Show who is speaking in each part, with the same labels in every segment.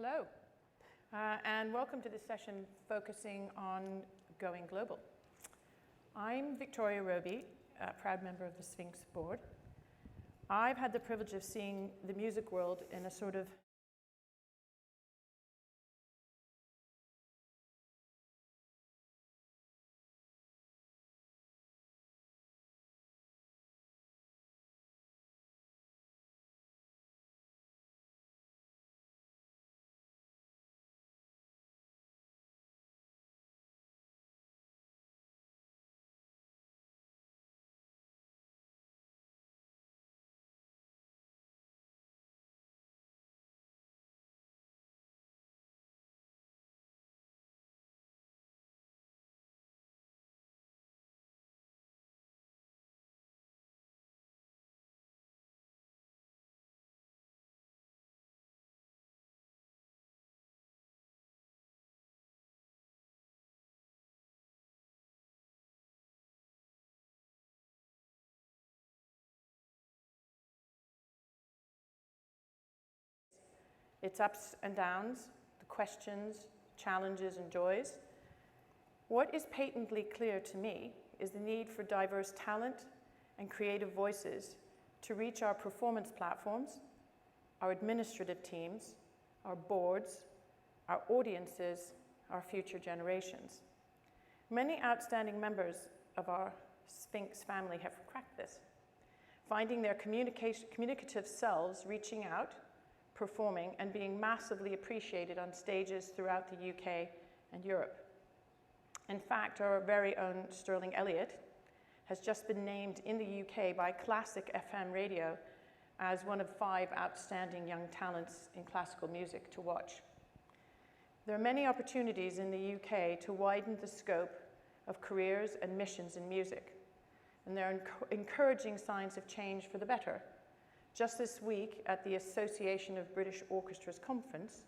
Speaker 1: Hello, and welcome to this session focusing on going global. I'm Victoria Robey, a proud member of the Sphinx board. I've had the privilege of seeing the music world in a sort of its ups and downs, the questions, challenges, and joys. What is patently clear to me is the need for diverse talent and creative voices to reach our performance platforms, our administrative teams, our boards, our audiences, our future generations. Many outstanding members of our Sphinx family have cracked this, finding their communicative selves reaching out, performing, and being massively appreciated on stages throughout the UK and Europe. In fact, our very own Sterling Elliott has just been named in the UK by Classic FM Radio as one of 5 outstanding young talents in classical music to watch. There are many opportunities in the UK to widen the scope of careers and missions in music, and there are encouraging signs of change for the better. Just this week at the Association of British Orchestras Conference,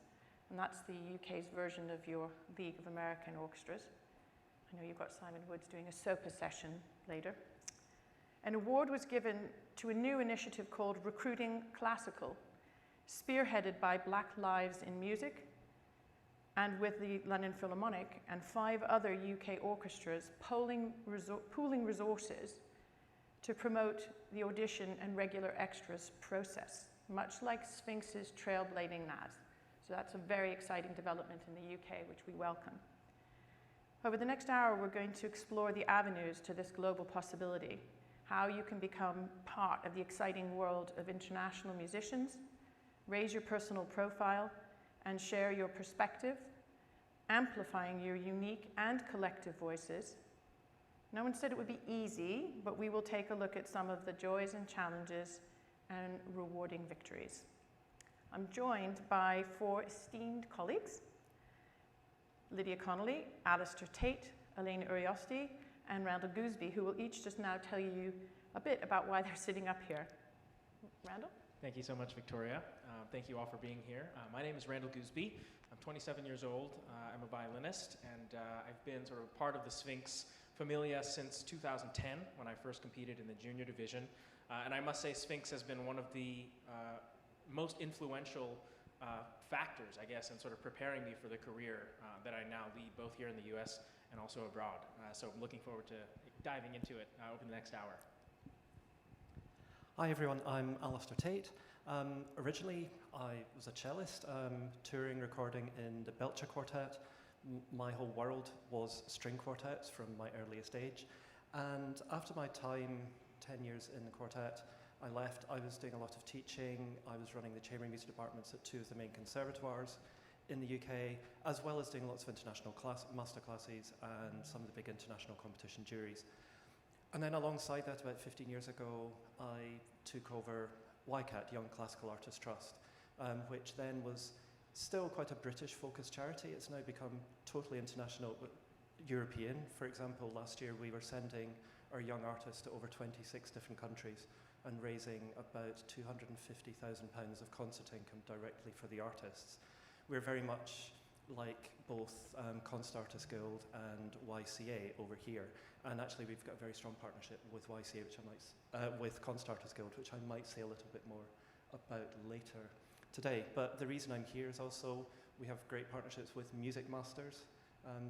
Speaker 1: and that's the UK's version of your League of American Orchestras. I know you've got Simon Woods doing a SOPA session later. An award was given to a new initiative called Recruiting Classical, spearheaded by Black Lives in Music and with the London Philharmonic and 5 other UK orchestras pooling resources to promote the audition and regular extras process, much like Sphinx's trailblazing NAS. So that's a very exciting development in the UK, which we welcome. Over the next hour, we're going to explore the avenues to this global possibility, how you can become part of the exciting world of international musicians, raise your personal profile, and share your perspective, amplifying your unique and collective voices. No one said it would be easy, but we will take a look at some of the joys and challenges and rewarding victories. I'm joined by 4 esteemed colleagues: Lydia Connolly, Alasdair Tait, Elena Urioste, and Randall Goosby, who will each just now tell you a bit about why they're sitting up here. Randall?
Speaker 2: Thank you so much, Victoria. Thank you all for being here. My name is Randall Goosby. I'm 27 years old. I'm a violinist, and I've been sort of part of the Sphinx Familia since 2010, when I first competed in the junior division. And I must say Sphinx has been one of the most influential factors, I guess, in sort of preparing me for the career that I now lead, both here in the US and also abroad. So I'm looking forward to diving into it over the next hour.
Speaker 3: Hi everyone, I'm Alasdair Tait. Originally, I was a cellist, touring, recording in the Belcher Quartet. My whole world was string quartets from my earliest age. And after my time, 10 years in the quartet, I left. I was doing a lot of teaching. I was running the chamber music departments at 2 of the main conservatoires in the UK, as well as doing lots of international master classes and some of the big international competition juries. And then alongside that, about 15 years ago, I took over YCAT, Young Classical Artists Trust, which then was still quite a British-focused charity. It's now become totally international, European. For example, last year we were sending our young artists to over 26 different countries and raising about £250,000 of concert income directly for the artists. We're very much like both Concert Artists Guild and YCA over here, and actually we've got a very strong partnership with YCA, which I might, with Concert Artists Guild, which I might say a little bit more about later today. But the reason I'm here is also We have great partnerships with Music Masters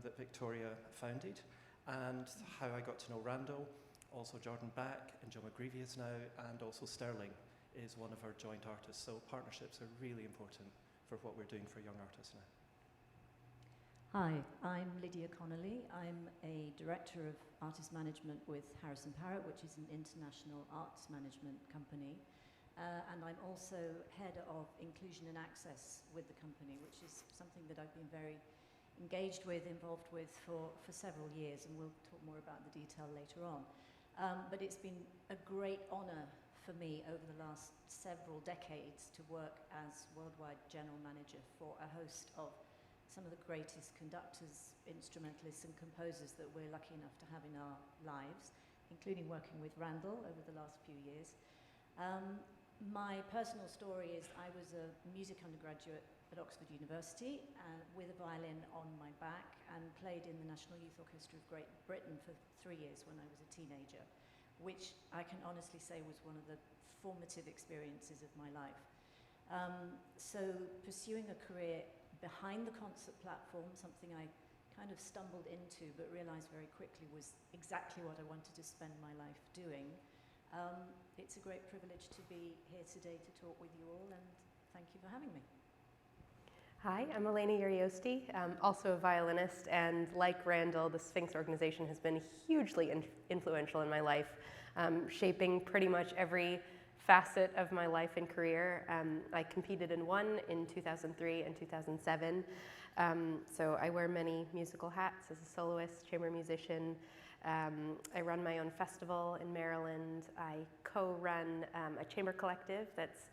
Speaker 3: that Victoria founded, and how I got to know Randall, also Jordan Back and Joe McGreevy is now, and also Sterling is one of our joint artists. So partnerships are really important for what we're doing for young artists now.
Speaker 4: Hi, I'm Lydia Connolly. I'm a director of artist management with Harrison Parrott, which is an international arts management company. And I'm also head of inclusion and access with the company, which is something that I've been very engaged with, involved with for several years, and we'll talk more about the detail later on. But it's been a great honor for me over the last several decades to work as worldwide general manager for a host of some of the greatest conductors, instrumentalists and composers that we're lucky enough to have in our lives, including working with Randall over the last few years. My personal story is I was a music undergraduate at Oxford University with a violin on my back, and played in the National Youth Orchestra of Great Britain for 3 years when I was a teenager, which I can honestly say was one of the formative experiences of my life. So pursuing a career behind the concert platform, something I kind of stumbled into but realized very quickly was exactly what I wanted to spend my life doing. It's a great privilege to be here today to talk with you all, and thank you for having me.
Speaker 5: Hi, I'm Elena Urioste, also a violinist, and like Randall, the Sphinx organization has been hugely influential in my life, shaping pretty much every facet of my life and career. I competed in one in 2003 and 2007, so I wear many musical hats as a soloist, chamber musician. I run my own festival in Maryland. I co-run a chamber collective that's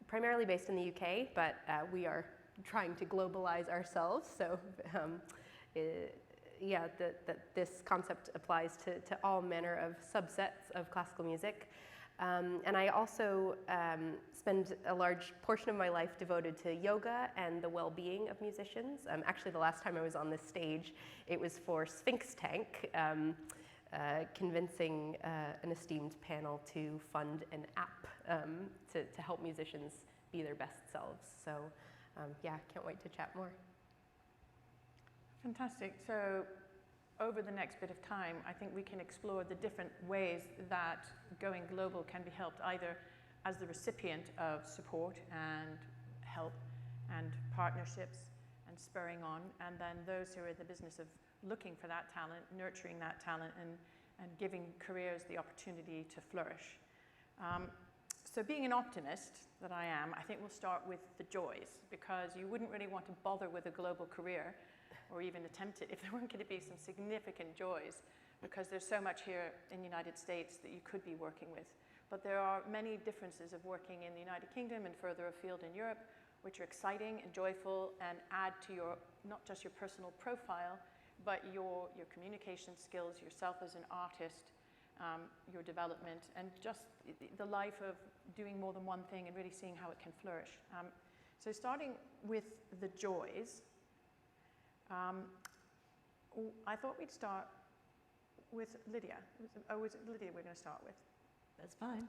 Speaker 5: primarily based in the UK, but we are trying to globalize ourselves. So this concept applies to all manner of subsets of classical music. And I also spend a large portion of my life devoted to yoga and the well-being of musicians. Actually, the last time I was on this stage, it was for Sphinx Tank, convincing an esteemed panel to fund an app to help musicians be their best selves. So yeah, can't wait to chat more.
Speaker 1: Fantastic. So over the next bit of time, I think we can explore the different ways that going global can be helped, either as the recipient of support and help and partnerships and spurring on, and then those who are in the business of looking for that talent, nurturing that talent, and giving careers the opportunity to flourish. So being an optimist that I am, I think we'll start with the joys, because you wouldn't really want to bother with a global career or even attempt it if there weren't going to be some significant joys, because there's so much here in the United States that you could be working with. But there are many differences of working in the United Kingdom and further afield in Europe, which are exciting and joyful and add to your, not just your personal profile, but your communication skills, yourself as an artist, your development, and just the life of doing more than one thing and really seeing how it can flourish. So starting with the joys, I thought we'd start with Lydia. Was it Lydia we're going to start with?
Speaker 4: That's fine.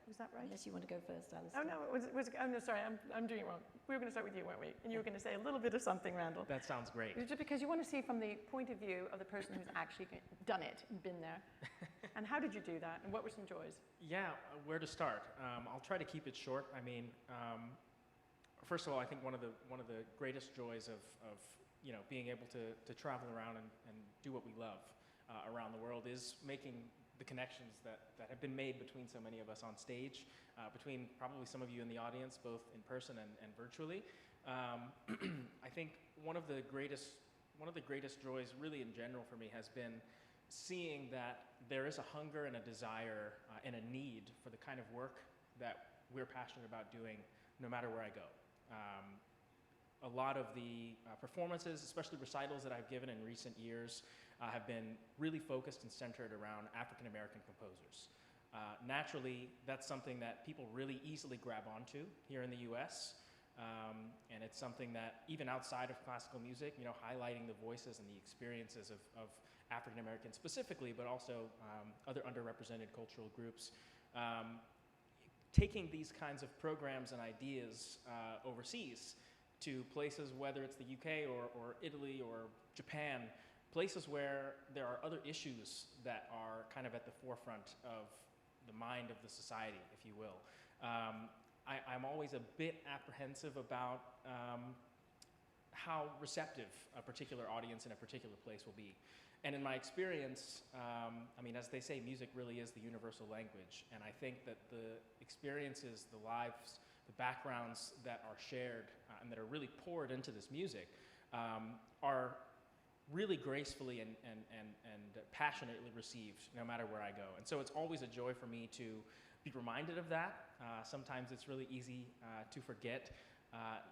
Speaker 1: Was that right?
Speaker 4: Unless you want to go first, Alasdair.
Speaker 1: Oh no, oh no, sorry, I'm doing it wrong. We were going to start with you, weren't we? And you were going to say a little bit of something, Randall.
Speaker 2: That sounds great.
Speaker 1: Just because you want to see from the point of view of the person who's actually done it and been there. And how did you do that? And what were some joys?
Speaker 2: Yeah, where to start? I'll try to keep it short. I mean, first of all, I think one of the greatest joys of being able to travel around and do what we love around the world is making the connections that have been made between so many of us on stage, between probably some of you in the audience, both in person and virtually. I think one of the greatest joys, really in general for me, has been seeing that there is a hunger and a desire and a need for the kind of work that we're passionate about doing, no matter where I go. A lot of the performances, especially recitals that I've given in recent years, have been really focused and centered around African American composers. Naturally, that's something that people really easily grab onto here in the US, and it's something that even outside of classical music, highlighting the voices and the experiences of African Americans specifically, but also other underrepresented cultural groups, taking these kinds of programs and ideas overseas to places, whether it's the UK or Italy or Japan, places where there are other issues that are kind of at the forefront of the mind of the society, if you will. I'm always a bit apprehensive about how receptive a particular audience in a particular place will be. And in my experience, I mean, as they say, music really is the universal language. And I think that the experiences, the lives, the backgrounds that are shared and that are really poured into this music are really gracefully and passionately received no matter where I go. And so it's always a joy for me to be reminded of that. Sometimes it's really easy to forget,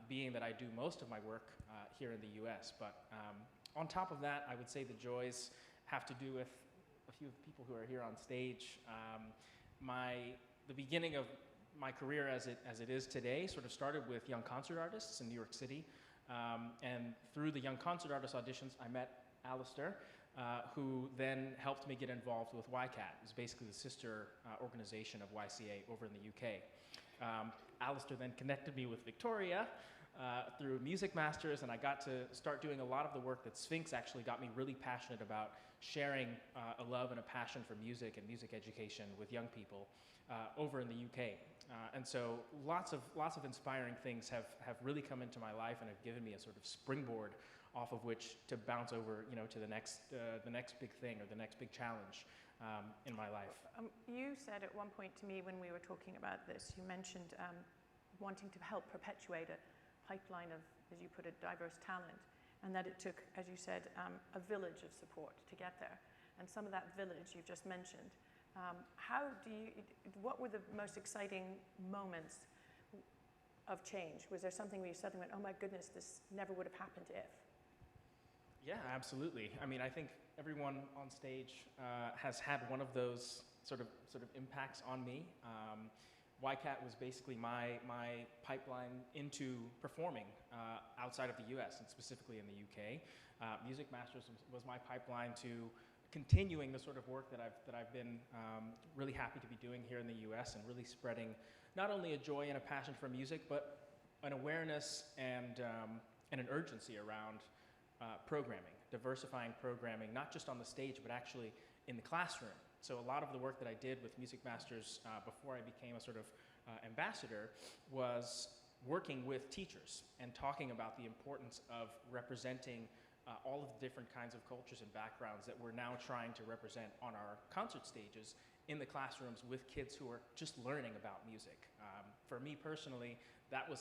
Speaker 2: being that I do most of my work here in the US. But on top of that, I would say the joys have to do with a few people who are here on stage. The beginning of my career as it is today sort of started with young concert artists in New York City. And through the young concert artist auditions, I met Alasdair, who then helped me get involved with YCAT. It's basically the sister organization of YCA over in the UK. Alasdair then connected me with Victoria through Music Masters, and I got to start doing a lot of the work that Sphinx actually got me really passionate about, sharing a love and a passion for music and music education with young people over in the UK. And so lots of inspiring things have really come into my life and have given me a sort of springboard off of which to bounce over, to the next big thing or the next big challenge in my life.
Speaker 1: You said at one point to me when we were talking about this, you mentioned wanting to help perpetuate a pipeline of, as you put it, diverse talent, and that it took, as you said, a village of support to get there. And some of that village you've just mentioned. What were the most exciting moments of change? Was there something where you suddenly went, oh my goodness, this never would have happened if?
Speaker 2: Yeah, absolutely. I mean, I think everyone on stage has had one of those sort of impacts on me. YCAT was basically my pipeline into performing outside of the US and specifically in the UK. Music Masters was my pipeline to continuing the sort of work that I've been really happy to be doing here in the US and really spreading not only a joy and a passion for music, but an awareness and an urgency around programming, diversifying programming, not just on the stage, but actually in the classroom. So a lot of the work that I did with Music Masters before I became a sort of ambassador was working with teachers and talking about the importance of representing all of the different kinds of cultures and backgrounds that we're now trying to represent on our concert stages in the classrooms with kids who are just learning about music. For me personally, that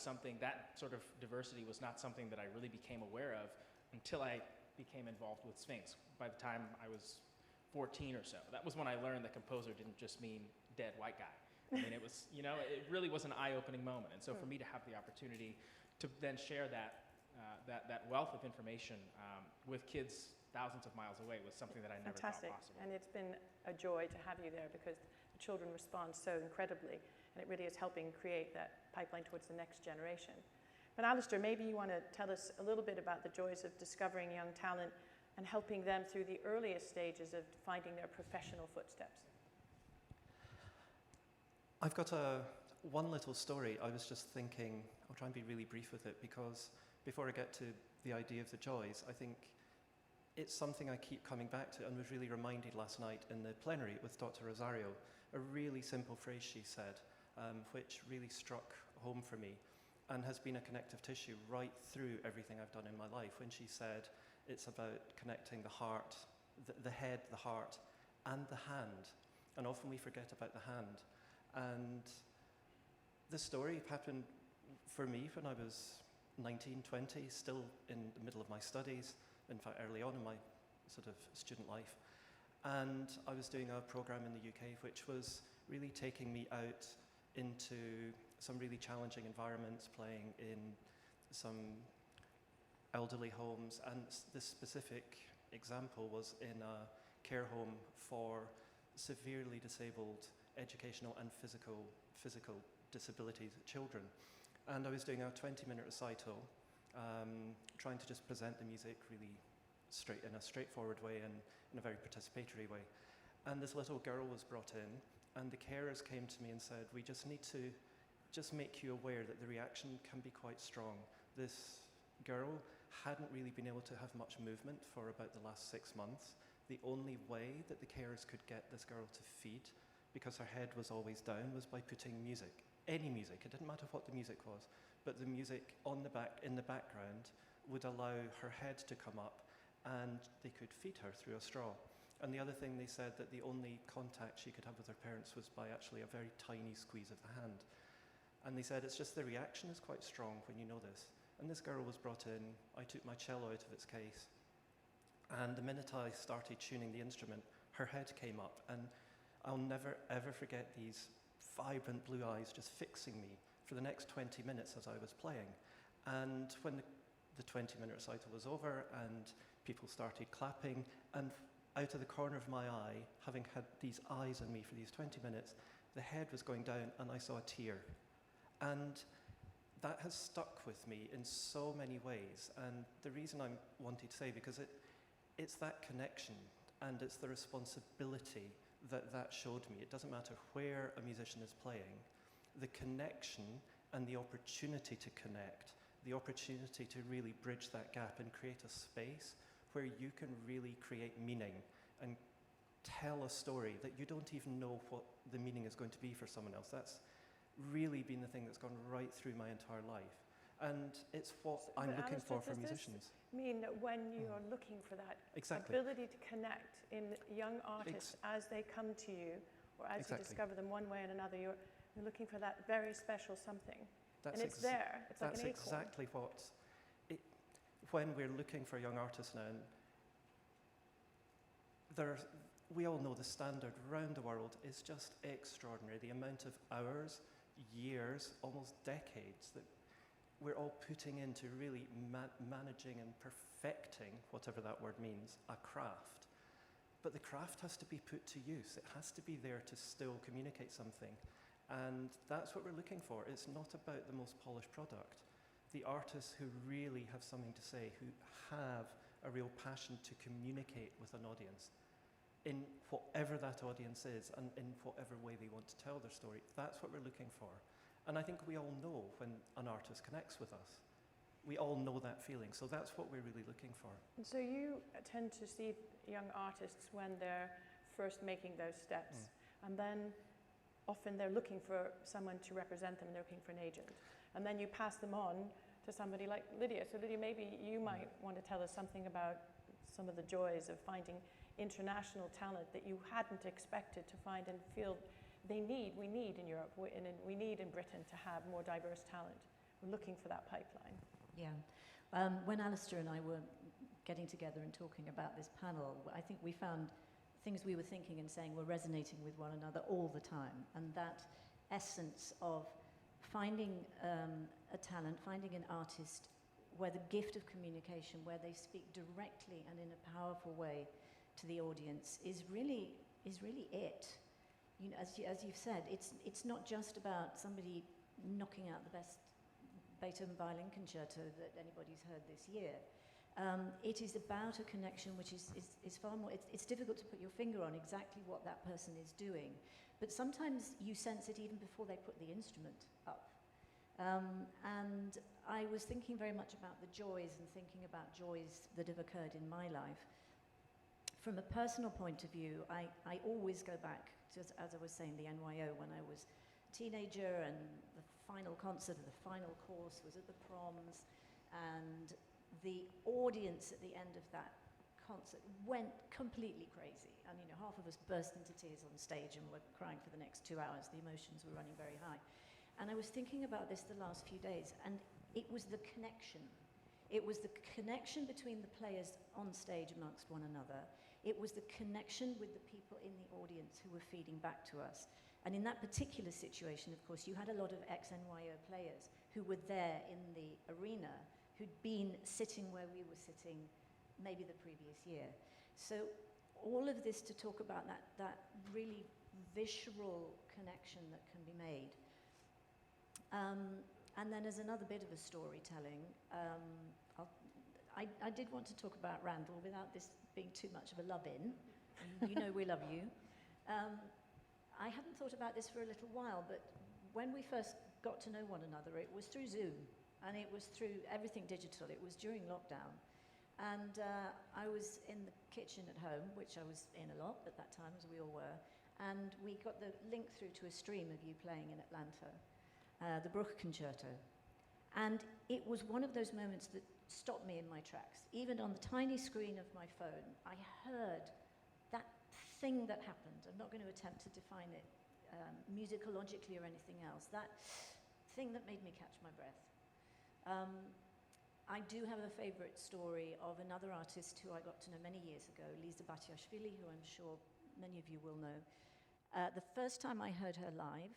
Speaker 2: sort of diversity was not something that I really became aware of until I became involved with Sphinx. By the time I was 14 or so, that was when I learned that composer didn't just mean dead white guy. I mean, it was, it really was an eye-opening moment. And so for me to have the opportunity to then share that wealth of information with kids thousands of miles away was something that I never thought possible.
Speaker 1: And it's been a joy to have you there because the children respond so incredibly, and it really is helping create that pipeline towards the next generation. But Alasdair, maybe you want to tell us a little bit about the joys of discovering young talent and helping them through the earliest stages of finding their professional footsteps.
Speaker 3: I've got one little story. I was just thinking, I'll try and be really brief with it because before I get to the idea of the joys, I think it's something I keep coming back to and was really reminded last night in the plenary with Dr. Rosario. A really simple phrase she said, which really struck home for me and has been a connective tissue right through everything I've done in my life. When she said it's about connecting the heart, the head, the heart, and the hand. And often we forget about the hand. And this story happened for me when I was 19, 20, still in the middle of my studies, in fact early on in my sort of student life. And I was doing a program in the UK which was really taking me out into some really challenging environments, playing in some elderly homes, and this specific example was in a care home for severely disabled educational and physical disability children. And I was doing a 20-minute recital, trying to just present the music really in a straightforward way and in a very participatory way. And this little girl was brought in And the carers came to me and said, we just need to just make you aware that the reaction can be quite strong. This girl hadn't really been able to have much movement for about the last 6 months. The only way that the carers could get this girl to feed, because her head was always down, was by putting music. Any music, it didn't matter what the music was, but the music in the background would allow her head to come up and they could feed her through a straw. And the other thing, they said that the only contact she could have with her parents was by actually a very tiny squeeze of the hand. And they said it's just the reaction is quite strong when you know this. And this girl was brought in, I took my cello out of its case, and the minute I started tuning the instrument, her head came up, and I'll never ever forget these vibrant blue eyes just fixing me for the next 20 minutes as I was playing. And when the 20-minute recital was over and people started clapping, and out of the corner of my eye, having had these eyes on me for these 20 minutes, the head was going down and I saw a tear. And that has stuck with me in so many ways. And the reason I'm wanting to say, because it's that connection and it's the responsibility that showed me. It doesn't matter where a musician is playing, the connection and the opportunity to connect, the opportunity to really bridge that gap and create a space where you can really create meaning and tell a story that you don't even know what the meaning is going to be for someone else. That's really been the thing that's gone right through my entire life. And it's what I'm looking for musicians.
Speaker 1: Mean that when you are looking for that
Speaker 3: Exactly.
Speaker 1: ability to connect in young artists as they come to you, or as you discover them one way and another, you're looking for that very special something. And it's there. It's like an acorn.
Speaker 3: That's exactly what. When we're looking for young artists now, we all know the standard around the world is just extraordinary. The amount of hours, years, almost decades that we're all putting into really managing and perfecting, whatever that word means, a craft. But the craft has to be put to use. It has to be there to still communicate something. And that's what we're looking for. It's not about the most polished product. The artists who really have something to say, who have a real passion to communicate with an audience, in whatever that audience is and in whatever way they want to tell their story. That's what we're looking for. And I think we all know when an artist connects with us. We all know that feeling, so that's what we're really looking for.
Speaker 1: And so you tend to see young artists when they're first making those steps, and then often they're looking for someone to represent them, and they're looking for an agent. And then you pass them on to somebody like Lydia. So Lydia, maybe you might want to tell us something about some of the joys of finding international talent that you hadn't expected to find and feel we need in Europe, we need in Britain to have more diverse talent. We're looking for that pipeline.
Speaker 4: Yeah. When Alasdair and I were getting together and talking about this panel, I think we found things we were thinking and saying were resonating with one another all the time. And that essence of finding a talent, finding an artist where the gift of communication, where they speak directly and in a powerful way to the audience is really it. You know, as you've said, it's not just about somebody knocking out the best Beethoven violin concerto that anybody's heard this year. It is about a connection which is far more, it's difficult to put your finger on exactly what that person is doing, but sometimes you sense it even before they put the instrument up. And I was thinking very much about the joys and thinking about joys that have occurred in my life. From a personal point of view, I always go back to, as I was saying, the NYO when I was a teenager, and the final concert of the final course was at the proms, and the audience at the end of that concert went completely crazy. And you know, half of us burst into tears on stage and were crying for the next 2 hours. The emotions were running very high. And I was thinking about this the last few days, and it was the connection. It was the connection between the players on stage amongst one another. It was the connection with the people in the audience who were feeding back to us. And in that particular situation, of course, you had a lot of ex-NYO players who were there in the arena, who'd been sitting where we were sitting maybe the previous year. So all of this to talk about that really visceral connection that can be made. And then as another bit of a storytelling, I did want to talk about Randall without this being too much of a love-in. You know we love you. I hadn't thought about this for a little while, but when we first got to know one another, it was through Zoom, and it was through everything digital. It was during lockdown. And I was in the kitchen at home, which I was in a lot at that time, as we all were, and we got the link through to a stream of you playing in Atlanta, the Bruch Concerto. And it was one of those moments that stopped me in my tracks. Even on the tiny screen of my phone, I heard that thing that happened. I'm not going to attempt to define it musicologically or anything else. That thing that made me catch my breath. I do have a favourite story of another artist who I got to know many years ago, Lisa Batiashvili, who I'm sure many of you will know. The first time I heard her live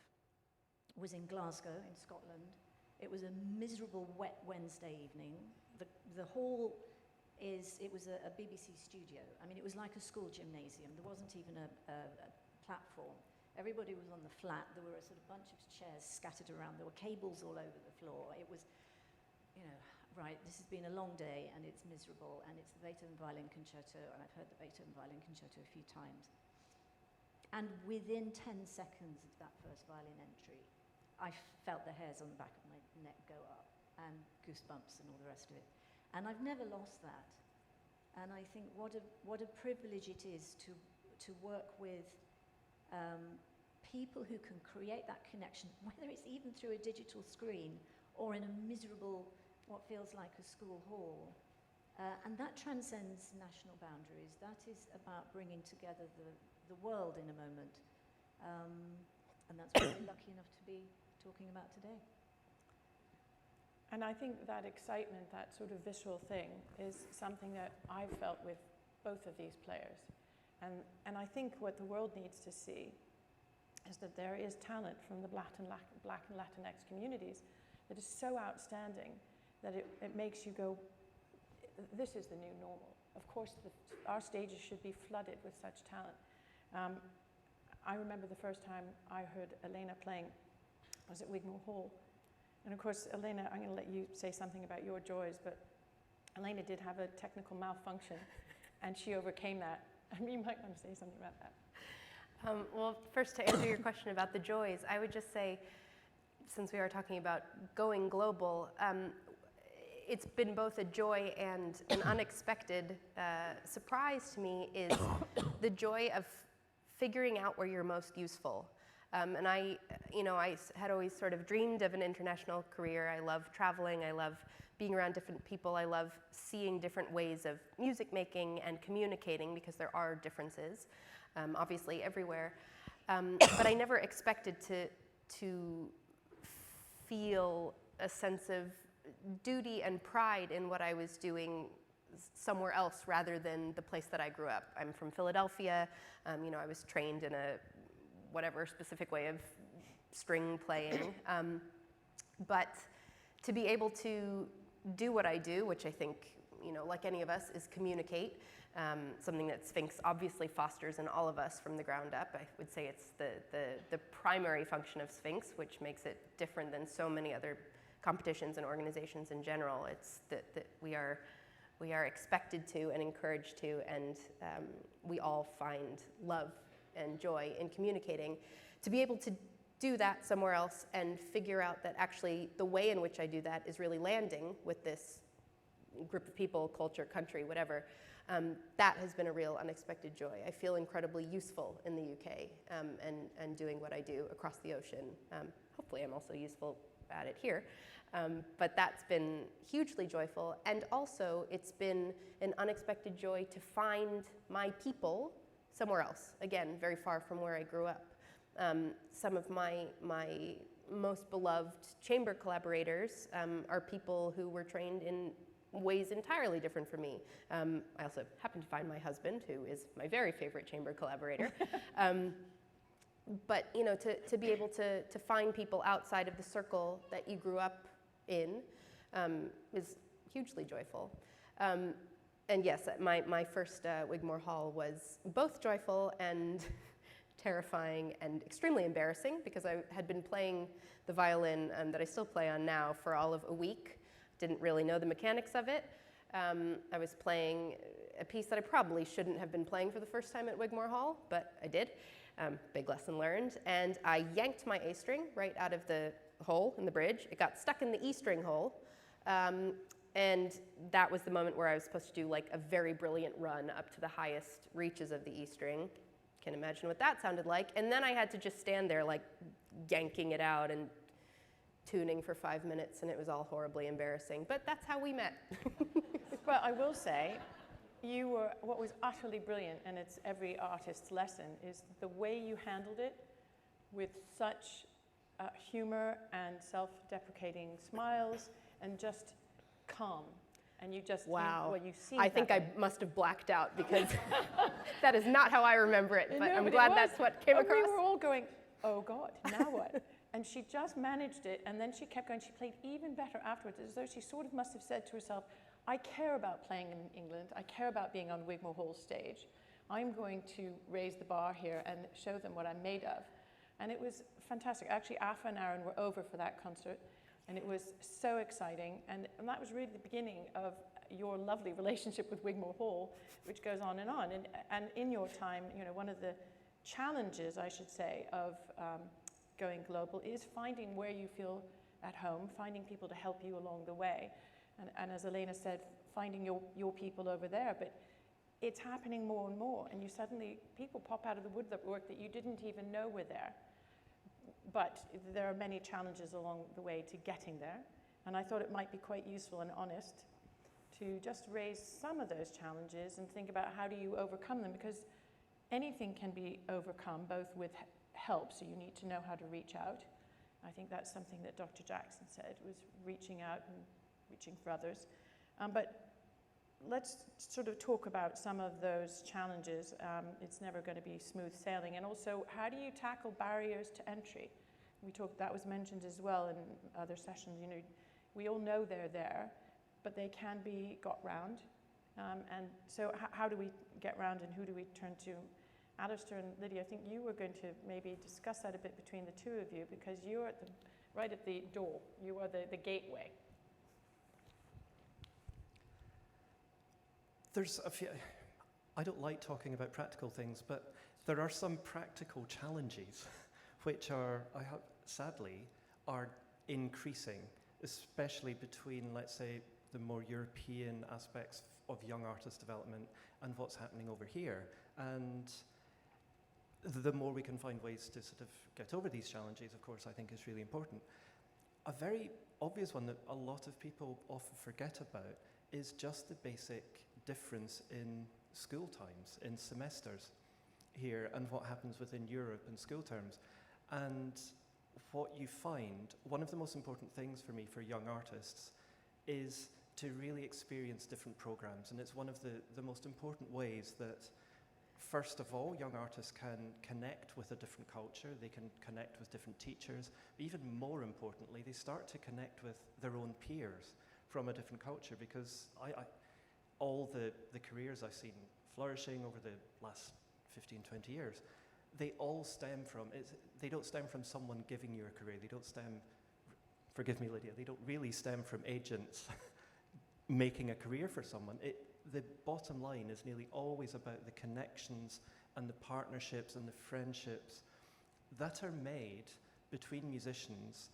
Speaker 4: was in Glasgow in Scotland. It was a miserable wet Wednesday evening. The hall it was a BBC studio. I mean, it was like a school gymnasium. There wasn't even a platform. Everybody was on the flat. There were a sort of bunch of chairs scattered around. There were cables all over the floor. It was, right, this has been a long day and it's miserable, and it's the Beethoven Violin Concerto, and I've heard the Beethoven Violin Concerto a few times. And within 10 seconds of that first violin entry, I felt the hairs on the back of my neck go up, and goosebumps and all the rest of it. And I've never lost that. And I think what a privilege it is to work with people who can create that connection, whether it's even through a digital screen or in a miserable, what feels like a school hall. And that transcends national boundaries. That is about bringing together the world in a moment. And that's what we're lucky enough to be talking about today.
Speaker 1: And I think that excitement, that sort of visceral thing, is something that I've felt with both of these players. And I think what the world needs to see is that there is talent from the Black and Latinx communities that is so outstanding that it makes you go, this is the new normal. Of course, our stages should be flooded with such talent. I remember the first time I heard Elena playing was at Wigmore Hall. And of course, Elena, I'm going to let you say something about your joys, but Elena did have a technical malfunction, and she overcame that. And you might want to say something about that.
Speaker 5: Well, first, to answer your question about the joys, I would just say, since we are talking about going global, it's been both a joy and an unexpected surprise to me is the joy of figuring out where you're most useful. And I had always sort of dreamed of an international career. I love traveling. I love being around different people. I love seeing different ways of music making and communicating, because there are differences, obviously, everywhere. But I never expected to feel a sense of duty and pride in what I was doing somewhere else rather than the place that I grew up. I'm from Philadelphia. I was trained in a whatever specific way of string playing. But to be able to do what I do, which I think, like any of us, is communicate, something that Sphinx obviously fosters in all of us from the ground up. I would say it's the primary function of Sphinx, which makes it different than so many other competitions and organizations in general. It's that we are expected to and encouraged to, and we all find love and joy in communicating. To be able to do that somewhere else and figure out that actually the way in which I do that is really landing with this group of people, culture, country, whatever, that has been a real unexpected joy. I feel incredibly useful in the UK and doing what I do across the ocean. Hopefully I'm also useful at it here. But that's been hugely joyful. And also it's been an unexpected joy to find my people somewhere else. Again, very far from where I grew up. Some of my most beloved chamber collaborators are people who were trained in ways entirely different from me. I also happen to find my husband, who is my very favorite chamber collaborator. But to be able to find people outside of the circle that you grew up in is hugely joyful. And yes, my first Wigmore Hall was both joyful and terrifying and extremely embarrassing, because I had been playing the violin that I still play on now for all of a week. Didn't really know the mechanics of it. I was playing a piece that I probably shouldn't have been playing for the first time at Wigmore Hall, but I did. Big lesson learned. And I yanked my A string right out of the hole in the bridge. It got stuck in the E string hole. And that was the moment where I was supposed to do like a very brilliant run up to the highest reaches of the E string. Can imagine what that sounded like. And then I had to just stand there like yanking it out and tuning for 5 minutes, and it was all horribly embarrassing. But that's how we met.
Speaker 1: Well, I will say, what was utterly brilliant, and it's every artist's lesson, is the way you handled it with such humor and self-deprecating smiles and just calm. And you just,
Speaker 5: Wow.
Speaker 1: you see
Speaker 5: I think
Speaker 1: that.
Speaker 5: I must have blacked out because that is not how I remember it, but
Speaker 1: No,
Speaker 5: I'm
Speaker 1: but
Speaker 5: glad
Speaker 1: it was.
Speaker 5: that's what came
Speaker 1: And
Speaker 5: across.
Speaker 1: we were all going, oh God, now what? And she just managed it, and then she kept going. She played even better afterwards, as though she sort of must have said to herself, I care about playing in England. I care about being on Wigmore Hall stage. I'm going to raise the bar here and show them what I'm made of. And it was fantastic. Actually, Afa and Aaron were over for that concert, and it was so exciting. And that was really the beginning of your lovely relationship with Wigmore Hall, which goes on. And in your time, one of the challenges, I should say, of going global is finding where you feel at home, finding people to help you along the way. And as Elena said, finding your people over there. But it's happening more and more, and people pop out of the woodwork that you didn't even know were there. But there are many challenges along the way to getting there. And I thought it might be quite useful and honest to just raise some of those challenges and think about how do you overcome them, because anything can be overcome, both with help, so you need to know how to reach out. I think that's something that Dr. Jackson said, was reaching out and reaching for others. But let's sort of talk about some of those challenges. It's never going to be smooth sailing. And also, how do you tackle barriers to entry? That was mentioned as well in other sessions. We all know they're there, but they can be got round. And so how do we get round, and who do we turn to? Alasdair and Lydia, I think you were going to maybe discuss that a bit between the two of you, because you're right at the door. You are the gateway.
Speaker 3: There's a few, I don't like talking about practical things, but there are some practical challenges which sadly are increasing, especially between, let's say, the more European aspects of young artist development and what's happening over here. And the more we can find ways to sort of get over these challenges, of course, I think is really important. A very obvious one that a lot of people often forget about is just the basic difference in school times, in semesters here, and what happens within Europe in school terms. And what you find, one of the most important things for me for young artists is to really experience different programs. And it's one of the most important ways that, first of all, young artists can connect with a different culture, they can connect with different teachers, but even more importantly, they start to connect with their own peers from a different culture, because all the careers I've seen flourishing over the last 15, 20 years, they all stem from, they don't stem from someone giving you a career, they don't stem, forgive me Lydia, they don't really stem from agents making a career for someone. The bottom line is nearly always about the connections and the partnerships and the friendships that are made between musicians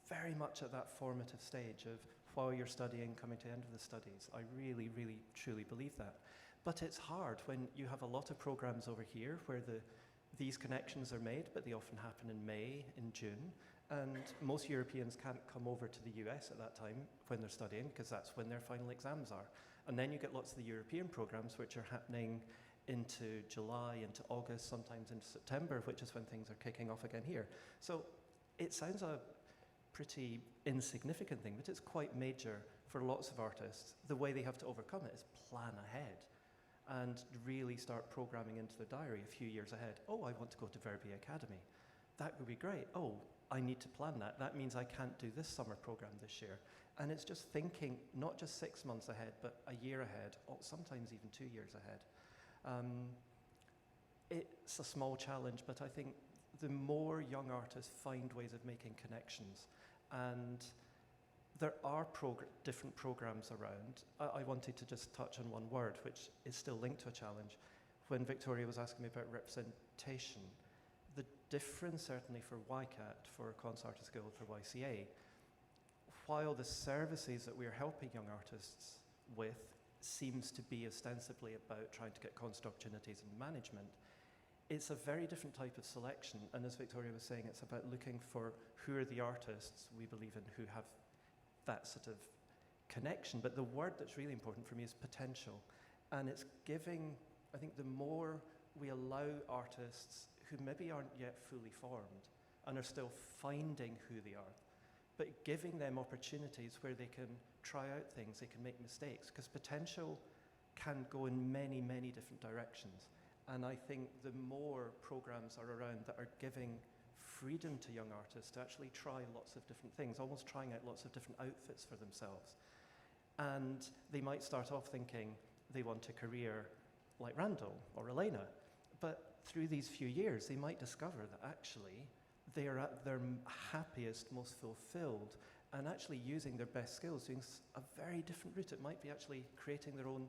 Speaker 3: very much at that formative stage of while you're studying, coming to the end of the studies. I really, really, truly believe that. But it's hard when you have a lot of programs over here where these connections are made, but they often happen in May, in June, and most Europeans can't come over to the US at that time when they're studying, because that's when their final exams are. And then you get lots of the European programs which are happening into July, into August, sometimes into September, which is when things are kicking off again here. So it sounds a pretty insignificant thing, but it's quite major for lots of artists. The way they have to overcome it is plan ahead and really start programming into their diary a few years ahead. Oh, I want to go to Verbi Academy. That would be great. Oh, I need to plan that. That means I can't do this summer program this year. And it's just thinking not just 6 months ahead, but a year ahead, or sometimes even 2 years ahead. It's a small challenge, but I think the more young artists find ways of making connections, and there are different programs around. I wanted to just touch on one word, which is still linked to a challenge. When Victoria was asking me about representation, the difference certainly for YCAT, for Concerta School, for YCA, while the services that we're helping young artists with seems to be ostensibly about trying to get concert opportunities and management, it's a very different type of selection. And as Victoria was saying, it's about looking for who are the artists we believe in who have that sort of connection. But the word that's really important for me is potential. And it's giving, I think the more we allow artists who maybe aren't yet fully formed and are still finding who they are, but giving them opportunities where they can try out things, they can make mistakes, because potential can go in many, many different directions. And I think the more programs are around that are giving freedom to young artists to actually try lots of different things, almost trying out lots of different outfits for themselves. And they might start off thinking they want a career like Randall or Elena, but through these few years, they might discover that actually they're at their happiest, most fulfilled, and actually using their best skills, doing a very different route. It might be actually creating their own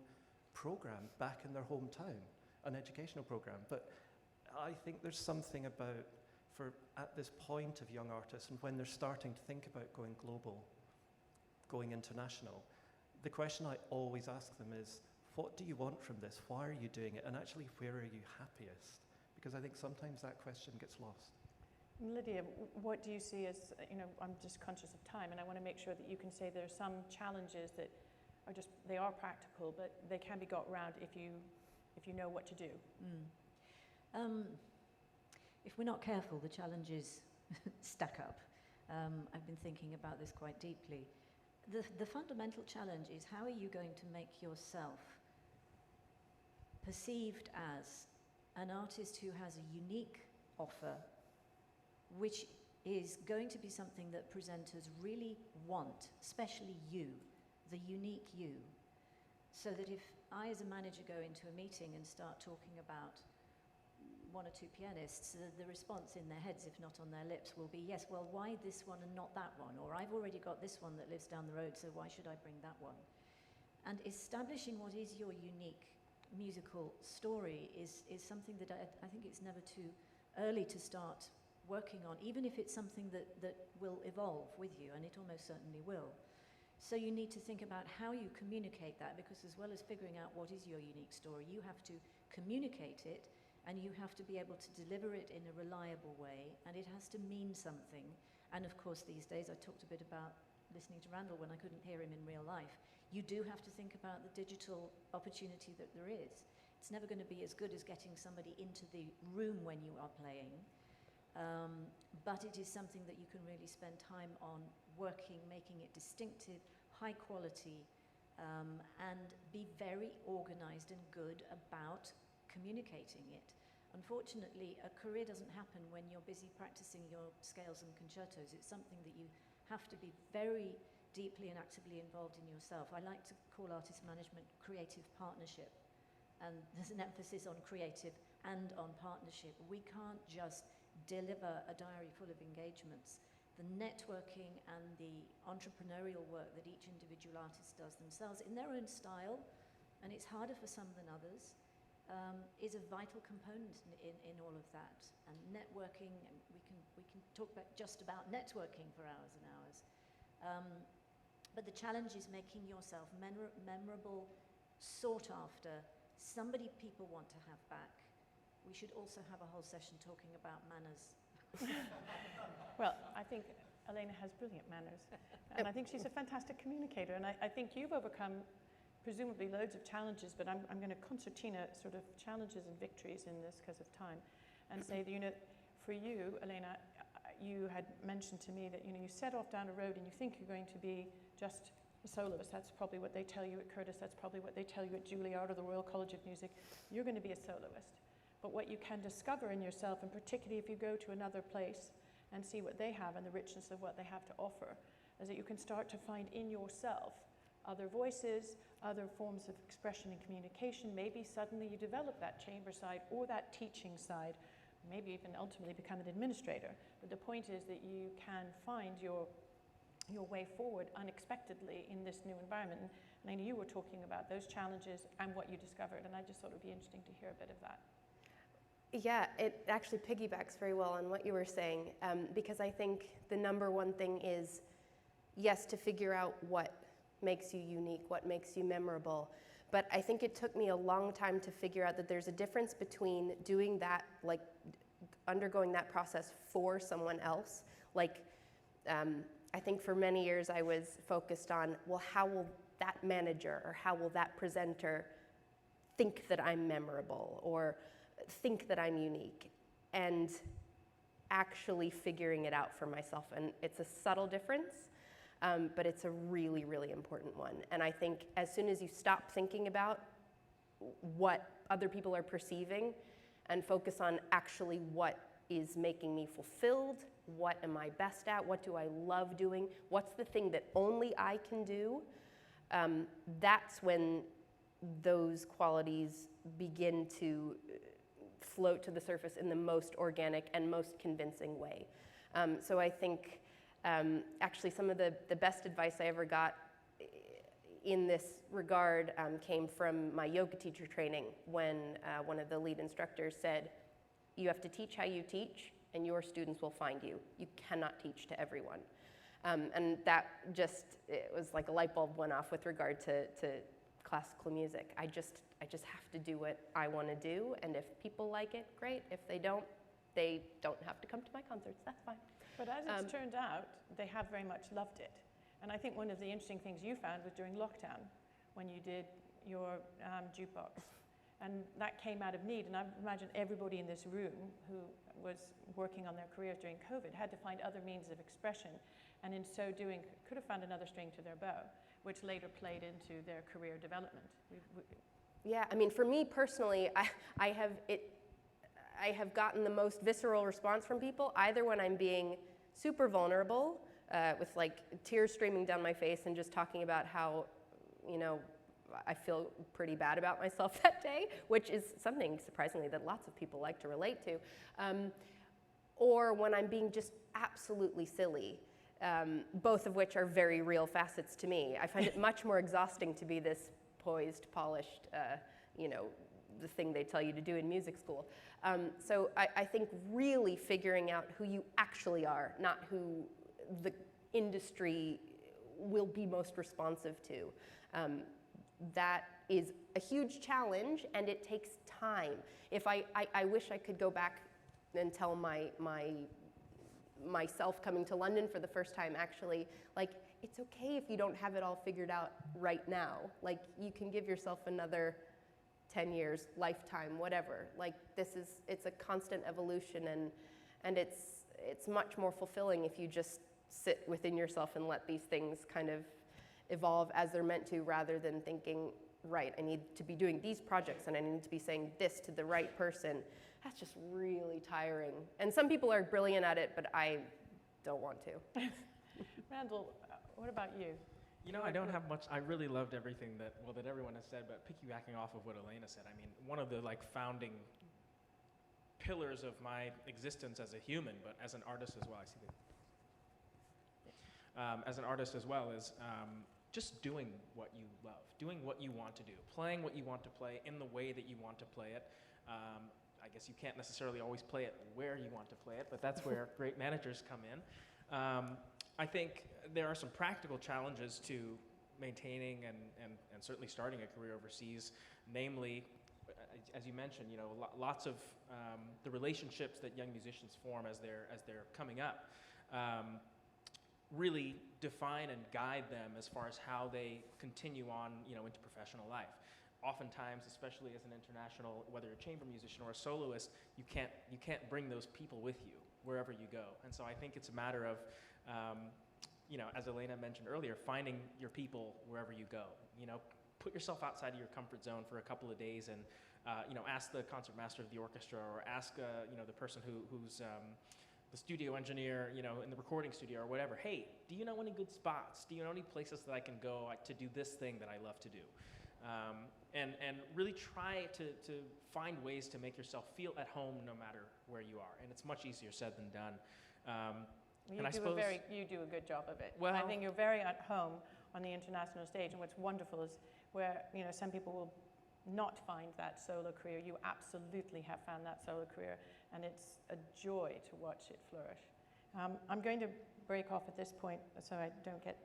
Speaker 3: program back in their hometown, an educational program. But I think there's something about, for at this point of young artists, and when they're starting to think about going global, going international, the question I always ask them is, what do you want from this? Why are you doing it? And actually, where are you happiest? Because I think sometimes that question gets lost.
Speaker 1: Lydia, what do you see as, I'm just conscious of time, and I want to make sure that you can say there are some challenges that are just, they are practical, but they can be got around if you know what to do.
Speaker 4: If we're not careful, the challenges stack up. I've been thinking about this quite deeply. The fundamental challenge is, how are you going to make yourself perceived as an artist who has a unique offer, which is going to be something that presenters really want, especially you, the unique you. So that if I as a manager go into a meeting and start talking about one or two pianists, the response in their heads, if not on their lips, will be, yes, well, why this one and not that one? Or I've already got this one that lives down the road, so why should I bring that one? And establishing what is your unique musical story is something that I think it's never too early to start working on, even if it's something that will evolve with you, and it almost certainly will. So you need to think about how you communicate that, because as well as figuring out what is your unique story, you have to communicate it, and you have to be able to deliver it in a reliable way, and it has to mean something. And of course, these days, I talked a bit about listening to Randall when I couldn't hear him in real life. You do have to think about the digital opportunity that there is. It's never going to be as good as getting somebody into the room when you are playing, but it is something that you can really spend time on working, making it distinctive, high quality, and be very organized and good about communicating it. Unfortunately, a career doesn't happen when you're busy practicing your scales and concertos. It's something that you have to be very deeply and actively involved in yourself. I like to call artist management creative partnership, and there's an emphasis on creative and on partnership. We can't just deliver a diary full of engagements. The networking and the entrepreneurial work that each individual artist does themselves in their own style, and it's harder for some than others, is a vital component in all of that. And networking, and we can talk about just about networking for hours and hours. But the challenge is making yourself memorable, sought after, somebody people want to have back. We should also have a whole session talking about manners.
Speaker 1: Well, I think Elena has brilliant manners, and I think she's a fantastic communicator, and I think you've overcome presumably loads of challenges, but I'm going to concertina sort of challenges and victories in this because of time, and say that, for you, Elena, you had mentioned to me that you set off down a road and you think you're going to be just a soloist. That's probably what they tell you at Curtis. That's probably what they tell you at Juilliard or the Royal College of Music. You're going to be a soloist. But what you can discover in yourself, and particularly if you go to another place and see what they have and the richness of what they have to offer, is that you can start to find in yourself other voices, other forms of expression and communication. Maybe suddenly you develop that chamber side or that teaching side, maybe even ultimately become an administrator. But the point is that you can find your way forward unexpectedly in this new environment. And I know you were talking about those challenges and what you discovered, and I just thought it would be interesting to hear a bit of that.
Speaker 5: Yeah, it actually piggybacks very well on what you were saying, because I think the number one thing is, yes, to figure out what makes you unique, what makes you memorable. But I think it took me a long time to figure out that there's a difference between doing that, like undergoing that process for someone else. Like, I think for many years I was focused on, well, how will that manager or how will that presenter think that I'm memorable or think that I'm unique, and actually figuring it out for myself. And it's a subtle difference, but it's a really, really important one. And I think as soon as you stop thinking about what other people are perceiving and focus on actually what is making me fulfilled, what am I best at, what do I love doing, what's the thing that only I can do, that's when those qualities begin to float to the surface in the most organic and most convincing way. So I think actually some of the best advice I ever got in this regard came from my yoga teacher training, when one of the lead instructors said, you have to teach how you teach and your students will find you. You cannot teach to everyone. And that just, it was like a light bulb went off with regard to classical music. I just have to do what I want to do, and if people like it, great. If they don't have to come to my concerts, that's fine.
Speaker 1: But as it's turned out, they have very much loved it. And I think one of the interesting things you found was during lockdown, when you did your jukebox. And that came out of need. And I imagine everybody in this room who was working on their careers during COVID had to find other means of expression, and in so doing could have found another string to their bow, which later played into their career development.
Speaker 5: Yeah, I mean, for me personally, I have gotten the most visceral response from people, either when I'm being super vulnerable, with like tears streaming down my face and just talking about how, you know, I feel pretty bad about myself that day, which is something surprisingly that lots of people like to relate to, or when I'm being just absolutely silly. Both of which are very real facets to me. I find it much more exhausting to be this poised, polished, you know, the thing they tell you to do in music school. So I think really figuring out who you actually are, not who the industry will be most responsive to. That is a huge challenge, and it takes time. If I wish I could go back and tell myself coming to London for the first time, actually, like, it's okay if you don't have it all figured out right now. Like, you can give yourself another 10 years, lifetime, whatever. Like, it's a constant evolution, and it's much more fulfilling if you just sit within yourself and let these things kind of evolve as they're meant to, rather than thinking, right, I need to be doing these projects and I need to be saying this to the right person. That's just really tiring. And some people are brilliant at it, but I don't want to.
Speaker 1: Randall, what about you?
Speaker 2: You know, I don't have much. I really loved everything that everyone has said, but piggybacking off of what Elena said, I mean, one of the like founding pillars of my existence as a human, but as an artist as well, I see that. As an artist as well is just doing what you love, doing what you want to do, playing what you want to play in the way that you want to play it. I guess you can't necessarily always play it where you want to play it, but that's where great managers come in. I think there are some practical challenges to maintaining and certainly starting a career overseas, namely, as you mentioned, you know, lots of the relationships that young musicians form as they're coming up really define and guide them as far as how they continue on, you know, into professional life. Oftentimes, especially as an international, whether a chamber musician or a soloist, you can't bring those people with you wherever you go. And so I think it's a matter of, you know, as Elena mentioned earlier, finding your people wherever you go. You know, put yourself outside of your comfort zone for a couple of days, and you know, ask the concertmaster of the orchestra, or ask you know, the person who's the studio engineer, you know, in the recording studio or whatever. Hey, do you know any good spots? Do you know any places that I can go to do this thing that I love to do? And really try to find ways to make yourself feel at home no matter where you are. And it's much easier said than done.
Speaker 1: You do a good job of it.
Speaker 2: Well,
Speaker 1: I think you're very at home on the international stage, and what's wonderful is where, you know, some people will not find that solo career. You absolutely have found that solo career, and it's a joy to watch it flourish. I'm going to break off at this point so I don't get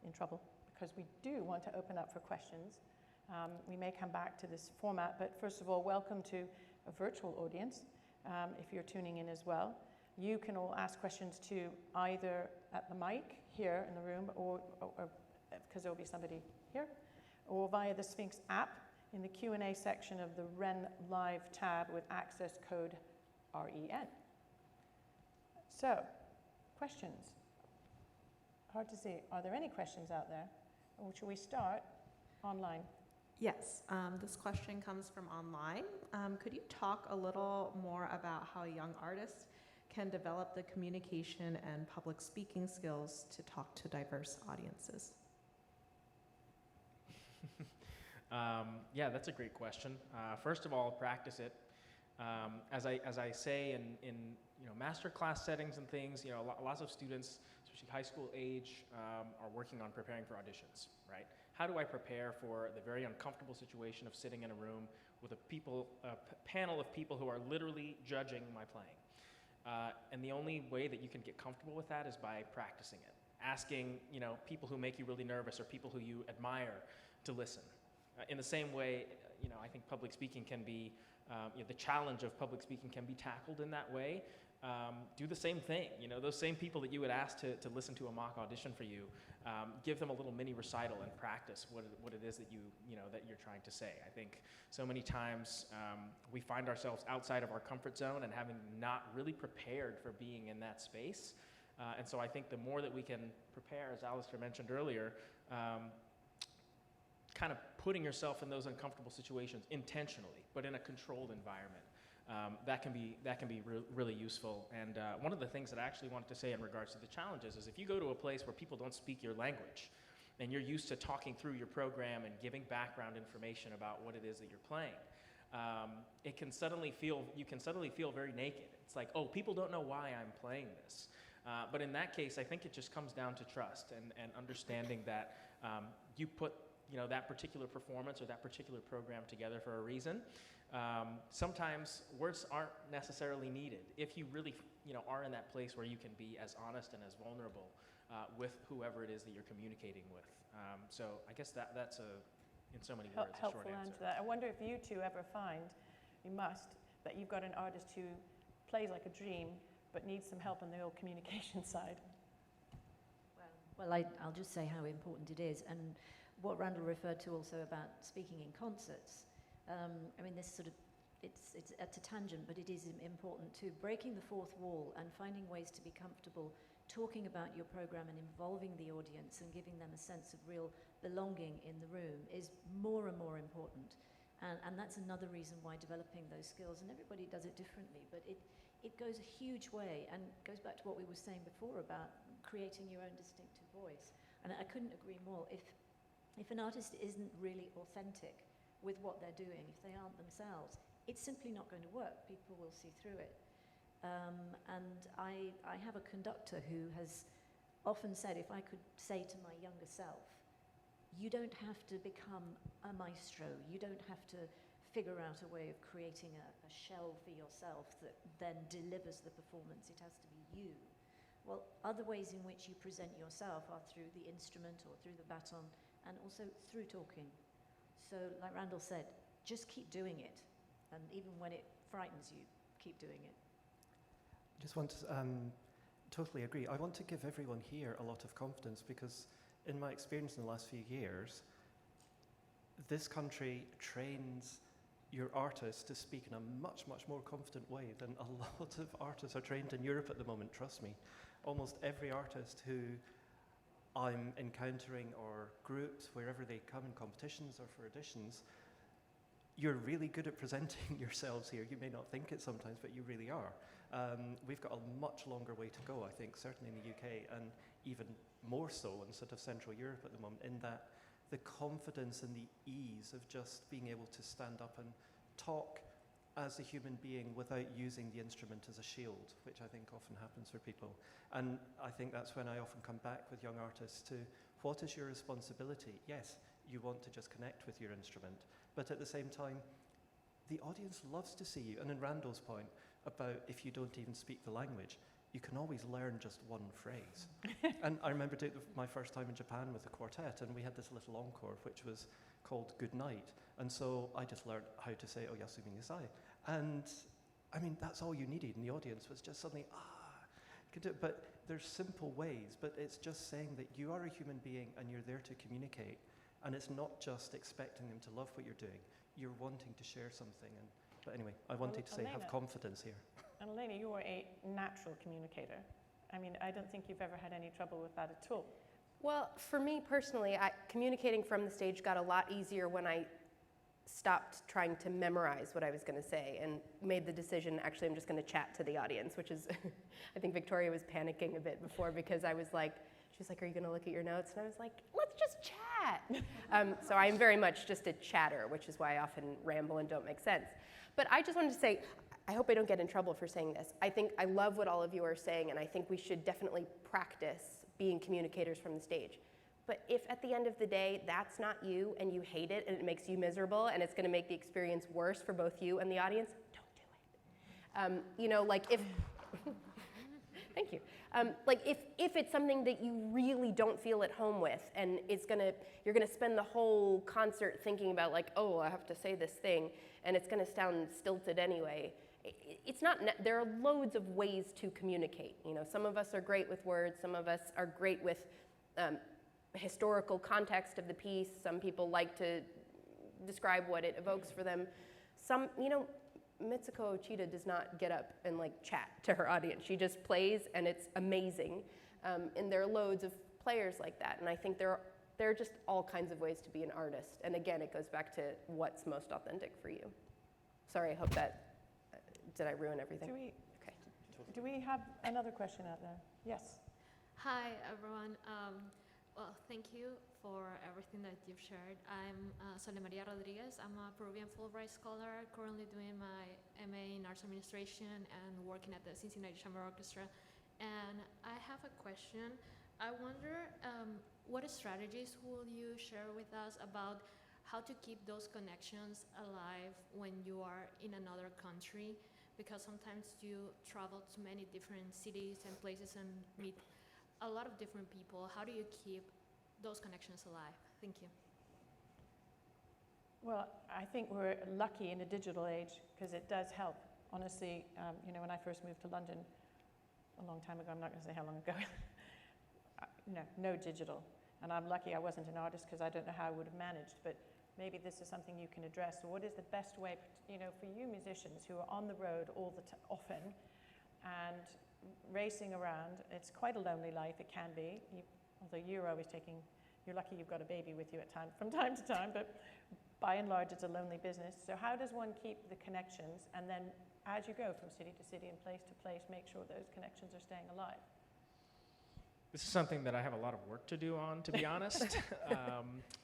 Speaker 1: in trouble, because we do want to open up for questions. We may come back to this format, but first of all, welcome to a virtual audience, if you're tuning in as well. You can all ask questions to either at the mic here in the room, or because there will be somebody here, or via the Sphinx app in the Q&A section of the Ren Live tab with access code REN. So, questions? Hard to see. Are there any questions out there? Or should we start online?
Speaker 6: Yes, this question comes from online. Could you talk a little more about how young artists can develop the communication and public speaking skills to talk to diverse audiences?
Speaker 2: Yeah, that's a great question. First of all, practice it. As I say in masterclass settings and things, lots of students, especially high school age, are working on preparing for auditions, right? How do I prepare for the very uncomfortable situation of sitting in a room with a panel of people who are literally judging my playing? And the only way that you can get comfortable with that is by practicing it. Asking, people who make you really nervous or people who you admire to listen. In the same way, I think public speaking can be, the challenge of public speaking can be tackled in that way. Do the same thing. Those same people that you would ask to listen to a mock audition for you, give them a little mini recital and practice what it is that that you're trying to say. I think so many times we find ourselves outside of our comfort zone and having not really prepared for being in that space. And so I think the more that we can prepare, as Alasdair mentioned earlier, kind of putting yourself in those uncomfortable situations intentionally, but in a controlled environment. That can be really useful. And one of the things that I actually wanted to say in regards to the challenges is if you go to a place where people don't speak your language, and you're used to talking through your program and giving background information about what it is that you're playing, you can suddenly feel very naked. It's like, oh, people don't know why I'm playing this. But in that case, I think it just comes down to trust and understanding that you put that particular performance or that particular program together for a reason. Sometimes words aren't necessarily needed if you really are in that place where you can be as honest and as vulnerable with whoever it is that you're communicating with. So I guess that's in so many words, a short
Speaker 1: helpful
Speaker 2: answer.
Speaker 1: To that. I wonder if you two ever find, you must, that you've got an artist who plays like a dream but needs some help on the old communication side.
Speaker 4: Well, I'll just say how important it is, and what Randall referred to also about speaking in concerts. This it's at a tangent, but it is important too. Breaking the fourth wall and finding ways to be comfortable talking about your program and involving the audience and giving them a sense of real belonging in the room is more and more important. And that's another reason why developing those skills, and everybody does it differently, but it goes a huge way and goes back to what we were saying before about creating your own distinctive voice. And I couldn't agree more. If an artist isn't really authentic with what they're doing, if they aren't themselves, it's simply not going to work. People will see through it. And I have a conductor who has often said, if I could say to my younger self, you don't have to become a maestro, you don't have to figure out a way of creating a shell for yourself that then delivers the performance, it has to be you. Well, other ways in which you present yourself are through the instrument or through the baton, and also through talking. So, like Randall said, just keep doing it. And even when it frightens you, keep doing it.
Speaker 3: I just want to totally agree. I want to give everyone here a lot of confidence because in my experience in the last few years, this country trains your artists to speak in a much, much more confident way than a lot of artists are trained in Europe at the moment, trust me. Almost every artist who I'm encountering, or groups, wherever they come in competitions or for auditions, you're really good at presenting yourselves here. You may not think it sometimes, but you really are. We've got a much longer way to go, I think, certainly in the UK, and even more so in sort of Central Europe at the moment, in that the confidence and the ease of just being able to stand up and talk as a human being without using the instrument as a shield, which I think often happens for people. And I think that's when I often come back with young artists to, what is your responsibility? Yes, you want to just connect with your instrument, but at the same time, the audience loves to see you. And in Randall's point about if you don't even speak the language, you can always learn just one phrase. And I remember doing my first time in Japan with the quartet, and we had this little encore, which was called Good Night. And so I just learned how to say Oyasumi Nasai. And I mean, that's all you needed. And the audience was just suddenly, could do it. But there's simple ways, but it's just saying that you are a human being and you're there to communicate. And it's not just expecting them to love what you're doing. You're wanting to share something. But anyway, I wanted to say, have confidence here.
Speaker 1: And Elena, you are a natural communicator. I mean, I don't think you've ever had any trouble with that at all.
Speaker 5: Well, for me personally, communicating from the stage got a lot easier when I stopped trying to memorize what I was going to say and made the decision, actually, I'm just going to chat to the audience, which is, I think Victoria was panicking a bit before because I was like, she was like, are you going to look at your notes? And I was like, let's just chat. So I'm very much just a chatter, which is why I often ramble and don't make sense. But I just wanted to say, I hope I don't get in trouble for saying this. I think I love what all of you are saying, and I think we should definitely practice being communicators from the stage. But if at the end of the day, that's not you and you hate it and it makes you miserable and it's going to make the experience worse for both you and the audience, don't do it. You know, like if, thank you. Like if it's something that you really don't feel at home with and you're gonna spend the whole concert thinking about like, oh, I have to say this thing and it's gonna sound stilted anyway. It's not, there are loads of ways to communicate. You know, some of us are great with words, some of us are great with historical context of the piece. Some people like to describe what it evokes for them. Some, you know, Mitsuko Ochida does not get up and like chat to her audience. She just plays and it's amazing. And there are loads of players like that. And I think there are just all kinds of ways to be an artist. And again, it goes back to what's most authentic for you. Sorry, I hope that, did I ruin everything?
Speaker 1: Do we have another question out there? Yes.
Speaker 7: Hi, everyone. Well, thank you for everything that you've shared. I'm Sonia Maria Rodriguez. I'm a Peruvian Fulbright scholar, currently doing my MA in Arts Administration and working at the Cincinnati Chamber Orchestra. And I have a question. I wonder what strategies will you share with us about how to keep those connections alive when you are in another country? Because sometimes you travel to many different cities and places and meet a lot of different people. How do you keep those connections alive? Thank you.
Speaker 1: Well, I think we're lucky in a digital age because it does help. Honestly, you know, when I first moved to London a long time ago, I'm not going to say how long ago, no digital. And I'm lucky I wasn't an artist because I don't know how I would have managed, but maybe this is something you can address. So what is the best way, you know, for you musicians who are on the road all the often and racing around? It's quite a lonely life, it can be. Although you're lucky you've got a baby with you from time to time, but by and large it's a lonely business. So how does one keep the connections and then as you go from city to city and place to place, make sure those connections are staying alive?
Speaker 2: This is something that I have a lot of work to do on, to be honest.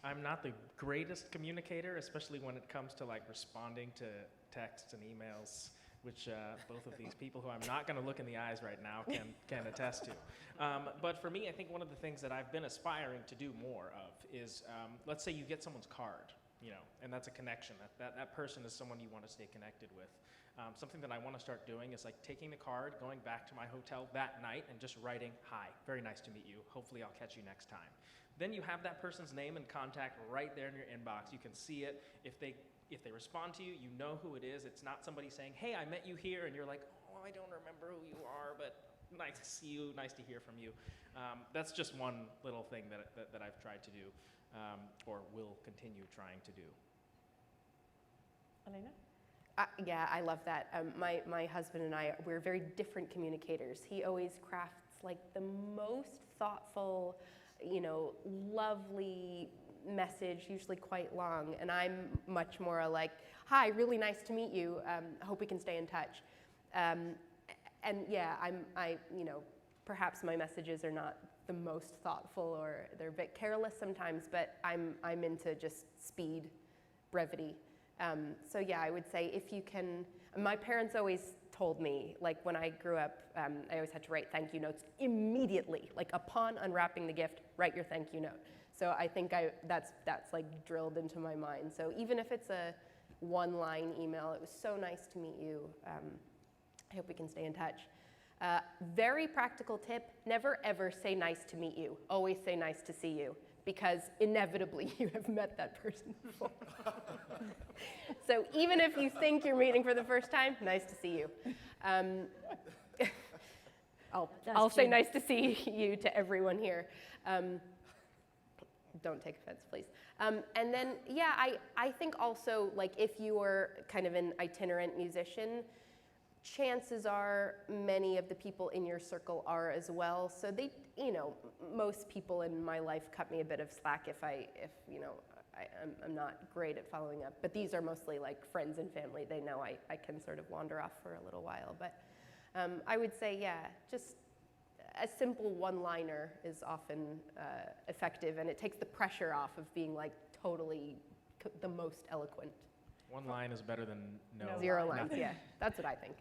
Speaker 2: I'm not the greatest communicator, especially when it comes to like responding to texts and emails, which both of these people who I'm not going to look in the eyes right now can attest to. But for me, I think one of the things that I've been aspiring to do more of is, let's say you get someone's card, you know, and that's a connection. That person is someone you want to stay connected with. Something that I want to start doing is like taking the card, going back to my hotel that night and just writing, hi, very nice to meet you. Hopefully I'll catch you next time. Then you have that person's name and contact right there in your inbox. You can see it. If they respond to you, you know who it is. It's not somebody saying, hey, I met you here, and you're like, oh, I don't remember who you are, but nice to see you, nice to hear from you. That's just one little thing that I've tried to do, or will continue trying to do.
Speaker 1: Elena?
Speaker 5: Yeah, I love that. My husband and I, we're very different communicators. He always crafts like the most thoughtful, you know, lovely message, usually quite long. And I'm much more like, hi, really nice to meet you. Hope we can stay in touch. And yeah, you know, perhaps my messages are not the most thoughtful or they're a bit careless sometimes, but I'm into just speed, brevity. So yeah, I would say if you can, my parents always told me, like when I grew up, I always had to write thank you notes immediately, like upon unwrapping the gift, write your thank you note. So I think that's like drilled into my mind. So even if it's a one-line email, it was so nice to meet you. I hope we can stay in touch. Very practical tip, never ever say nice to meet you. Always say nice to see you, because inevitably you have met that person before. So even if you think you're meeting for the first time, nice to see you. I'll say nice to see you to everyone here. Don't take offense, please. And then, yeah, I think also, like, if you are kind of an itinerant musician, chances are many of the people in your circle are as well. So they, you know, most people in my life cut me a bit of slack if I'm not great at following up. But these are mostly like friends and family. They know I can sort of wander off for a little while. But I would say, yeah, just a simple one-liner is often effective, and it takes the pressure off of being like totally the most eloquent.
Speaker 2: One line is better than no.
Speaker 5: 0 lines, yeah. That's what I think.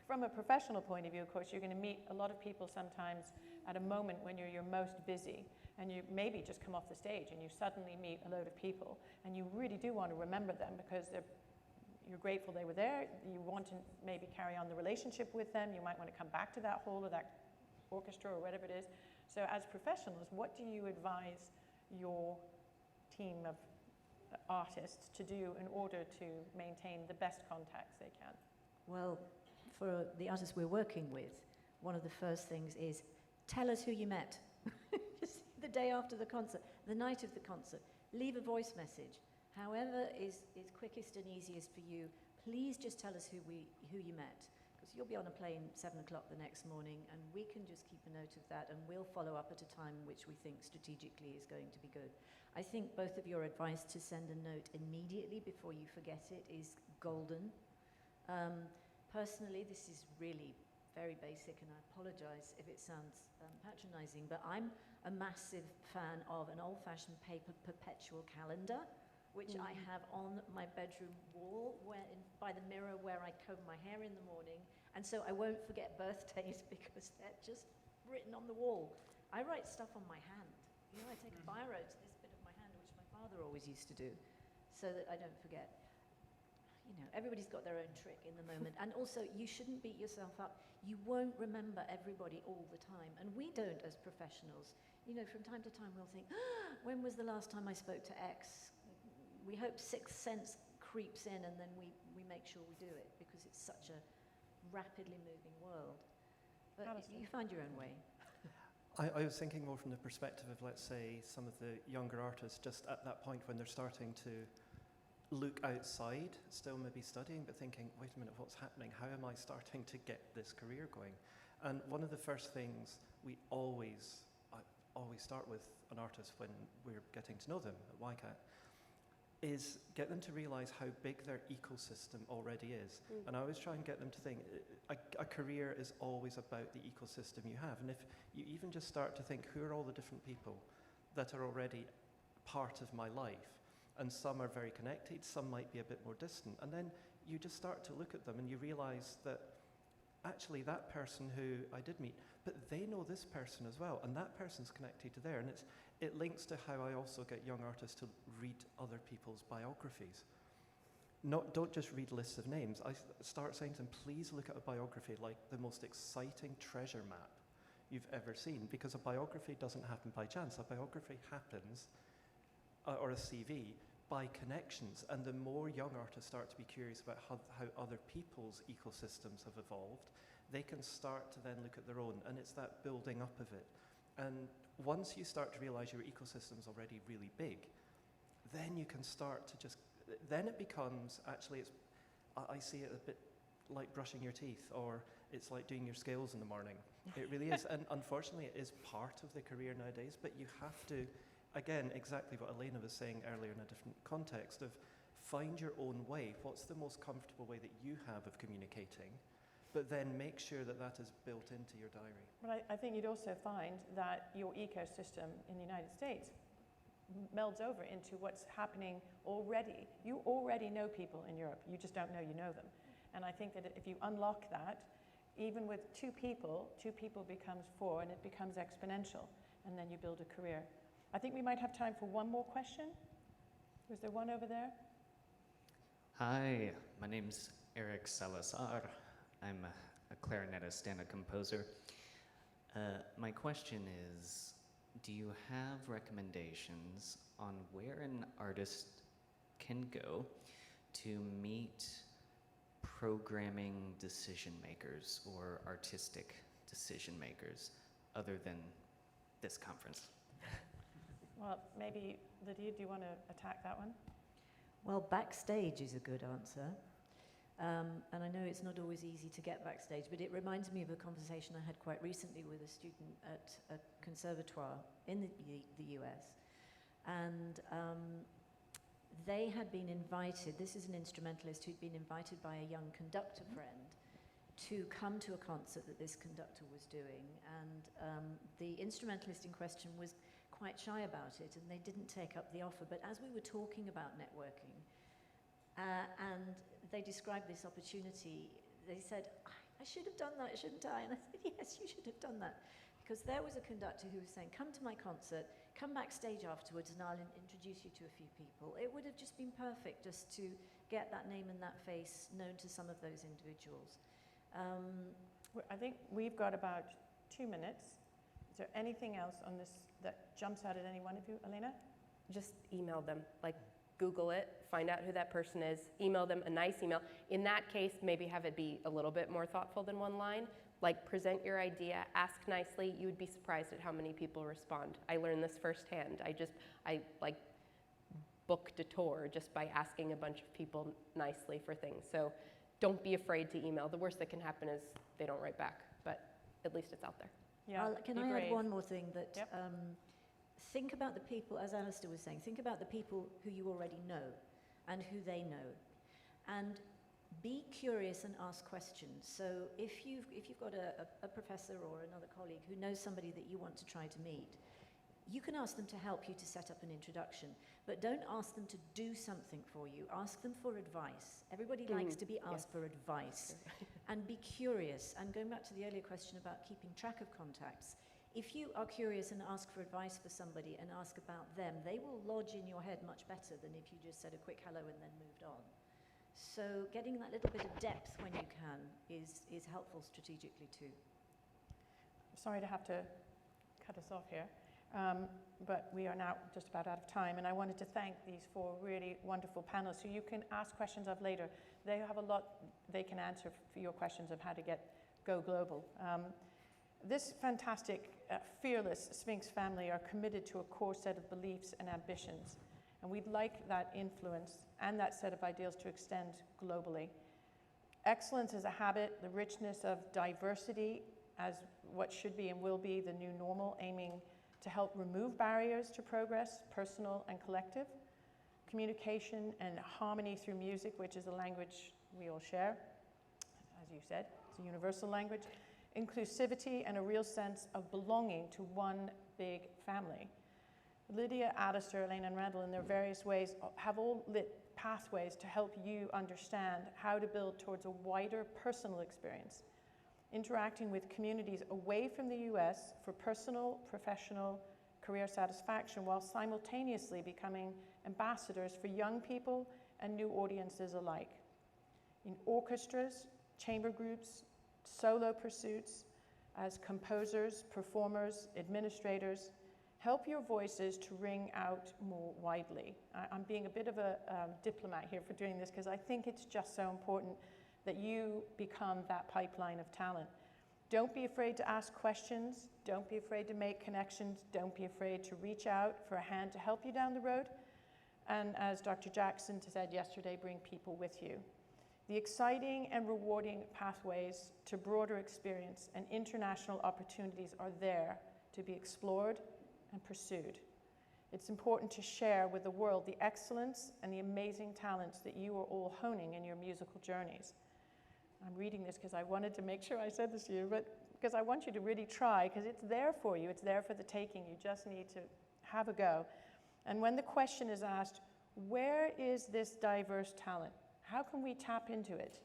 Speaker 1: From a professional point of view, of course, you're going to meet a lot of people sometimes at a moment when you're your most busy, and you maybe just come off the stage and you suddenly meet a load of people, and you really do want to remember them because you're grateful they were there. You want to maybe carry on the relationship with them. You might want to come back to that hall or that orchestra or whatever it is. So as professionals, what do you advise your team of artists to do in order to maintain the best contacts they can?
Speaker 4: Well, for the artists we're working with, one of the first things is tell us who you met. Just the day after the concert, the night of the concert. Leave a voice message. However is quickest and easiest for you, please just tell us who you met. Because you'll be on a plane 7 o'clock the next morning, and we can just keep a note of that, and we'll follow up at a time which we think strategically is going to be good. I think both of your advice to send a note immediately before you forget it is golden. Personally, this is really very basic, and I apologize if it sounds patronizing, but I'm a massive fan of an old-fashioned paper perpetual calendar, which I have on my bedroom wall by the mirror where I comb my hair in the morning. And so I won't forget birthdays because they're just written on the wall. I write stuff on my hand. You know, I take a biro to this bit of my hand, which my father always used to do, so that I don't forget. You know, everybody's got their own trick in the moment. And also, you shouldn't beat yourself up. You won't remember everybody all the time. And we don't as professionals. You know, from time to time we'll think, when was the last time I spoke to X? We hope sixth sense creeps in, and then we make sure we do it, because it's such a rapidly moving world. But you find your own way.
Speaker 3: I was thinking more from the perspective of, let's say, some of the younger artists just at that point when they're starting to look outside, still maybe studying, but thinking, wait a minute, what's happening? How am I starting to get this career going? And one of the first things I always start with an artist when we're getting to know them at YCAT is get them to realize how big their ecosystem already is. And I always try and get them to think a career is always about the ecosystem you have. And if you even just start to think, who are all the different people that are already part of my life? And some are very connected, some might be a bit more distant. And then you just start to look at them and you realize that actually that person who I did meet, but they know this person as well, and that person's connected to there. And it links to how I also get young artists to read other people's biographies. Don't just read lists of names. I start saying to them, please look at a biography like the most exciting treasure map you've ever seen, because a biography doesn't happen by chance. A biography happens, or a CV, by connections. And the more young artists start to be curious about how other people's ecosystems have evolved, they can start to then look at their own, and it's that building up of it. And once you start to realize your ecosystem's already really big, then you can start to then it becomes, actually, I see it a bit like brushing your teeth, or it's like doing your scales in the morning. It really is. And unfortunately, it is part of the career nowadays, but you have to, again, exactly what Elena was saying earlier in a different context, of find your own way. What's the most comfortable way that you have of communicating? But then make sure that that is built into your diary.
Speaker 1: Well, I think you'd also find that your ecosystem in the United States melds over into what's happening already. You already know people in Europe. You just don't know you know them. And I think that if you unlock that, even with two people becomes 4, and it becomes exponential. And then you build a career. I think we might have time for one more question. Was there one over there?
Speaker 8: Hi, my name's Eric Salazar. I'm a clarinetist and a composer. My question is, do you have recommendations on where an artist can go to meet programming decision makers or artistic decision makers other than this conference?
Speaker 1: Well, maybe, Lydia, do you want to attack that one?
Speaker 4: Well, backstage is a good answer. And I know it's not always easy to get backstage, but it reminds me of a conversation I had quite recently with a student at a conservatoire in the US. And they had been invited, this is an instrumentalist who'd been invited by a young conductor friend to come to a concert that this conductor was doing. And the instrumentalist in question was quite shy about it, and they didn't take up the offer. But as we were talking about networking, and they described this opportunity, they said, I should have done that, shouldn't I? And I said, yes, you should have done that. Because there was a conductor who was saying, come to my concert, come backstage afterwards, and I'll introduce you to a few people. It would have just been perfect just to get that name and that face known to some of those individuals.
Speaker 1: I think we've got about 2 minutes. Is there anything else on this that jumps out at any one of you? Elena?
Speaker 5: Just email them, like Google it, find out who that person is, email them a nice email. In that case, maybe have it be a little bit more thoughtful than one line. Like, present your idea, ask nicely. You would be surprised at how many people respond. I learned this firsthand. I like booked a tour just by asking a bunch of people nicely for things. So don't be afraid to email. The worst that can happen is they don't write back, but at least it's out there.
Speaker 1: Yeah,
Speaker 4: Can I add one more thing? That
Speaker 1: Yep.
Speaker 4: Think about the people, as Alasdair was saying, think about the people who you already know and who they know. And be curious and ask questions. So if you've got a professor or another colleague who knows somebody that you want to try to meet, you can ask them to help you to set up an introduction, but don't ask them to do something for you. Ask them for advice. Everybody likes to be asked for advice. And be curious. And going back to the earlier question about keeping track of contacts, if you are curious and ask for advice for somebody and ask about them, they will lodge in your head much better than if you just said a quick hello and then moved on. So getting that little bit of depth when you can is helpful strategically too.
Speaker 1: Sorry to have to cut us off here, but we are now just about out of time, and I wanted to thank these 4 really wonderful panelists who you can ask questions of later. They have a lot they can answer for your questions of how to go global. This fantastic, fearless Sphinx family are committed to a core set of beliefs and ambitions, and we'd like that influence and that set of ideals to extend globally. Excellence is a habit, the richness of diversity as what should be and will be the new normal, aiming to help remove barriers to progress, personal and collective. Communication and harmony through music, which is a language we all share. As you said, it's a universal language. Inclusivity and a real sense of belonging to one big family. Lydia, Alasdair, Elena, and Randall, in their various ways, have all lit pathways to help you understand how to build towards a wider personal experience, interacting with communities away from the US for personal, professional, career satisfaction, while simultaneously becoming ambassadors for young people and new audiences alike. In orchestras, chamber groups, solo pursuits, as composers, performers, administrators, help your voices to ring out more widely. I'm being a bit of a diplomat here for doing this because I think it's just so important that you become that pipeline of talent. Don't be afraid to ask questions. Don't be afraid to make connections. Don't be afraid to reach out for a hand to help you down the road. And as Dr. Jackson said yesterday, bring people with you. The exciting and rewarding pathways to broader experience and international opportunities are there to be explored and pursued. It's important to share with the world the excellence and the amazing talents that you are all honing in your musical journeys. I'm reading this because I wanted to make sure I said this to you, but because I want you to really try, because it's there for you. It's there for the taking. You just need to have a go. And when the question is asked, where is this diverse talent? How can we tap into it?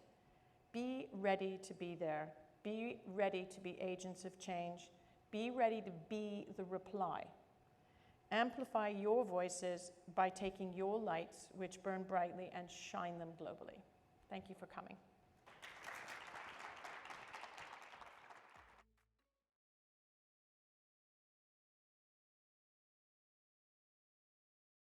Speaker 1: Be ready to be there. Be ready to be agents of change. Be ready to be the reply. Amplify your voices by taking your lights, which burn brightly, and shine them globally. Thank you for coming.